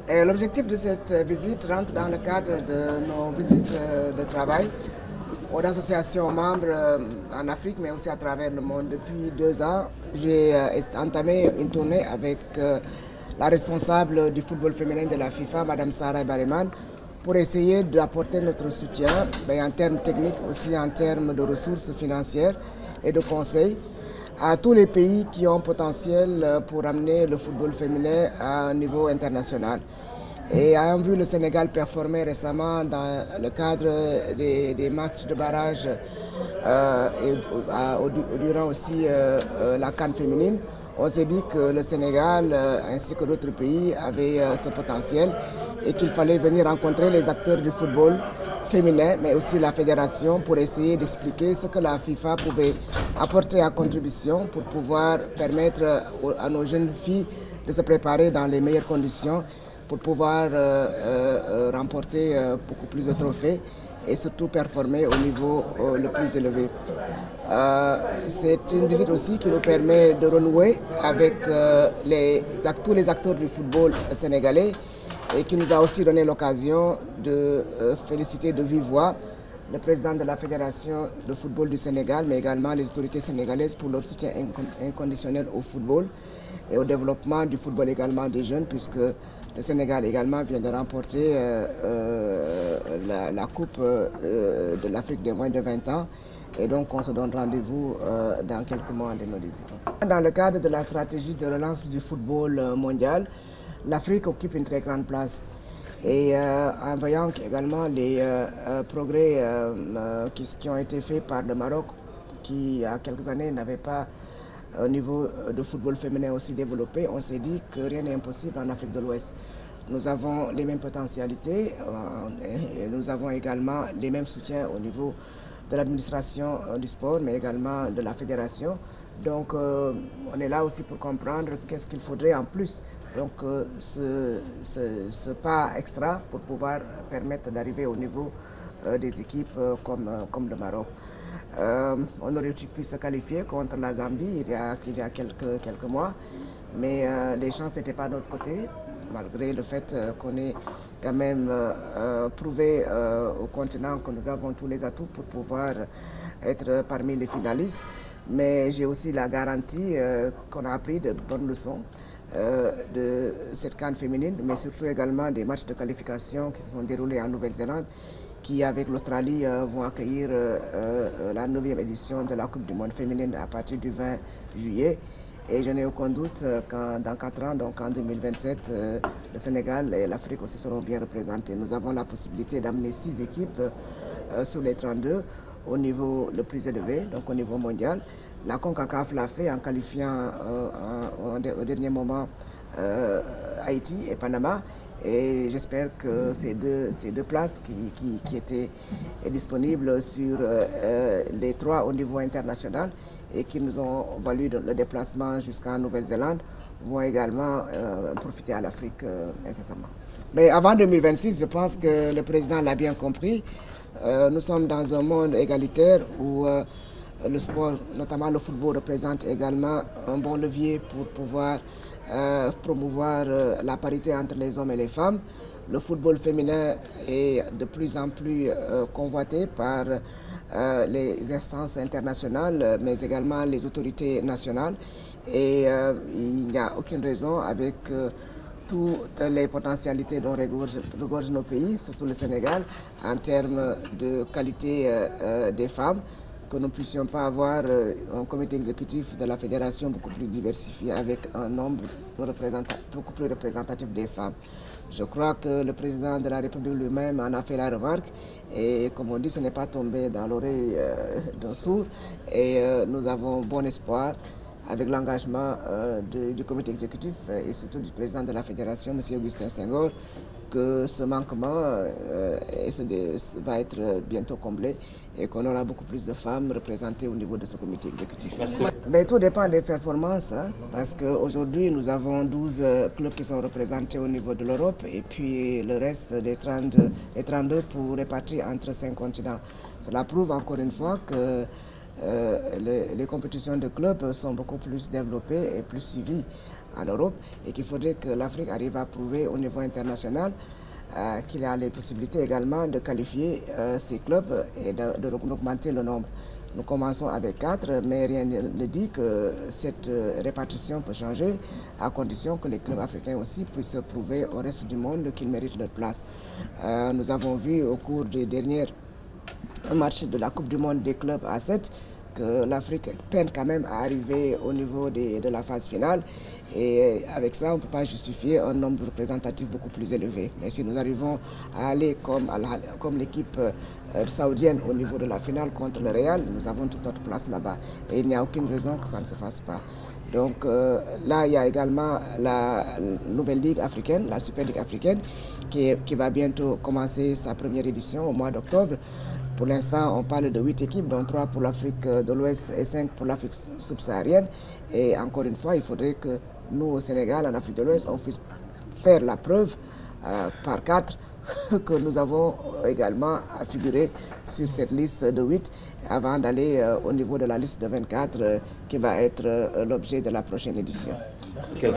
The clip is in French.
L'objectif de cette visite rentre dans le cadre de nos visites de travail aux associations membres en Afrique, mais aussi à travers le monde. Depuis 2 ans, j'ai entamé une tournée avec la responsable du football féminin de la FIFA, Mme Sarah Bareman, pour essayer d'apporter notre soutien, en termes techniques, aussi en termes de ressources financières et de conseils, à tous les pays qui ont potentiel pour amener le football féminin à un niveau international. Et ayant vu le Sénégal performer récemment dans le cadre des matchs de barrage durant aussi la CAN féminine, on s'est dit que le Sénégal ainsi que d'autres pays avaient ce potentiel et qu'il fallait venir rencontrer les acteurs du football féminin, mais aussi la fédération, pour essayer d'expliquer ce que la FIFA pouvait apporter en contribution pour pouvoir permettre à nos jeunes filles de se préparer dans les meilleures conditions pour pouvoir remporter beaucoup plus de trophées et surtout performer au niveau le plus élevé. C'est une visite aussi qui nous permet de renouer avec tous les acteurs du football sénégalais et qui nous a aussi donné l'occasion de féliciter de vive voix le président de la Fédération de football du Sénégal, mais également les autorités sénégalaises pour leur soutien inconditionnel au football et au développement du football également des jeunes, puisque le Sénégal également vient de remporter la Coupe de l'Afrique des moins de 20 ans. Et donc on se donne rendez-vous dans quelques mois en 2018. Dans le cadre de la stratégie de relance du football mondial, l'Afrique occupe une très grande place. Et en voyant également les progrès qui ont été faits par le Maroc, qui il y a quelques années n'avait pas un niveau de football féminin aussi développé, on s'est dit que rien n'est impossible en Afrique de l'Ouest. Nous avons les mêmes potentialités, et nous avons également les mêmes soutiens au niveau de l'administration du sport, mais également de la fédération. Donc on est là aussi pour comprendre qu'est-ce qu'il faudrait en plus. Donc ce pas extra pour pouvoir permettre d'arriver au niveau des équipes comme le Maroc. On aurait pu se qualifier contre la Zambie il y a quelques mois, mais les chances n'étaient pas de notre côté, malgré le fait qu'on ait quand même prouvé au continent que nous avons tous les atouts pour pouvoir être parmi les finalistes. Mais j'ai aussi la garantie qu'on a appris de bonnes leçons de cette CAN féminine, mais surtout également des matchs de qualification qui se sont déroulés en Nouvelle-Zélande, qui avec l'Australie vont accueillir la 9e édition de la Coupe du Monde féminine à partir du 20 juillet. Et je n'ai aucun doute qu'en dans 4 ans, donc en 2027, le Sénégal et l'Afrique aussi seront bien représentés. Nous avons la possibilité d'amener 6 équipes sur les 32 au niveau le plus élevé, donc au niveau mondial. La CONCACAF l'a fait en qualifiant au dernier moment Haïti et Panama. Et j'espère que ces deux places qui étaient disponibles sur les 3 au niveau international et qui nous ont valu le déplacement jusqu'en Nouvelle-Zélande vont également profiter à l'Afrique incessamment. Mais avant 2026, je pense que le président l'a bien compris. Nous sommes dans un monde égalitaire où le sport, notamment le football, représente également un bon levier pour pouvoir promouvoir la parité entre les hommes et les femmes. Le football féminin est de plus en plus convoité par les instances internationales, mais également les autorités nationales. Et il n'y a aucune raison avec toutes les potentialités dont regorgent nos pays, surtout le Sénégal, en termes de qualité des femmes, que nous ne puissions pas avoir un comité exécutif de la fédération beaucoup plus diversifié avec un nombre beaucoup plus représentatif des femmes. Je crois que le président de la République lui-même en a fait la remarque et comme on dit, ce n'est pas tombé dans l'oreille d'un sourd et nous avons bon espoir avec l'engagement du comité exécutif et surtout du président de la fédération, M. Augustin Senghor, que ce manquement va être bientôt comblé et qu'on aura beaucoup plus de femmes représentées au niveau de ce comité exécutif. Merci. Mais tout dépend des performances, parce qu'aujourd'hui nous avons 12 clubs qui sont représentés au niveau de l'Europe et puis le reste des 32 pour répartir entre 5 continents. Cela prouve encore une fois que les compétitions de clubs sont beaucoup plus développées et plus suivies en Europe et qu'il faudrait que l'Afrique arrive à prouver au niveau international qu'il a les possibilités également de qualifier ces clubs et d'augmenter le nombre. Nous commençons avec 4, mais rien ne dit que cette répartition peut changer à condition que les clubs africains aussi puissent prouver au reste du monde qu'ils méritent leur place. Nous avons vu au cours des derniers matchs de la Coupe du Monde des clubs à 7 que l'Afrique peine quand même à arriver au niveau de la phase finale. Et avec ça, on ne peut pas justifier un nombre représentatif beaucoup plus élevé. Mais si nous arrivons à aller comme l'équipe saoudienne au niveau de la finale contre le Real, nous avons toute notre place là-bas. Et il n'y a aucune raison que ça ne se fasse pas. Donc là, il y a également la nouvelle Ligue africaine, la Super Ligue africaine, qui va bientôt commencer sa première édition au mois d'octobre. Pour l'instant, on parle de 8 équipes, dont 3 pour l'Afrique de l'Ouest et 5 pour l'Afrique subsaharienne. Et encore une fois, il faudrait que nous, au Sénégal, en Afrique de l'Ouest, on puisse faire la preuve par 4 que nous avons également à figurer sur cette liste de 8 avant d'aller au niveau de la liste de 24 qui va être l'objet de la prochaine édition.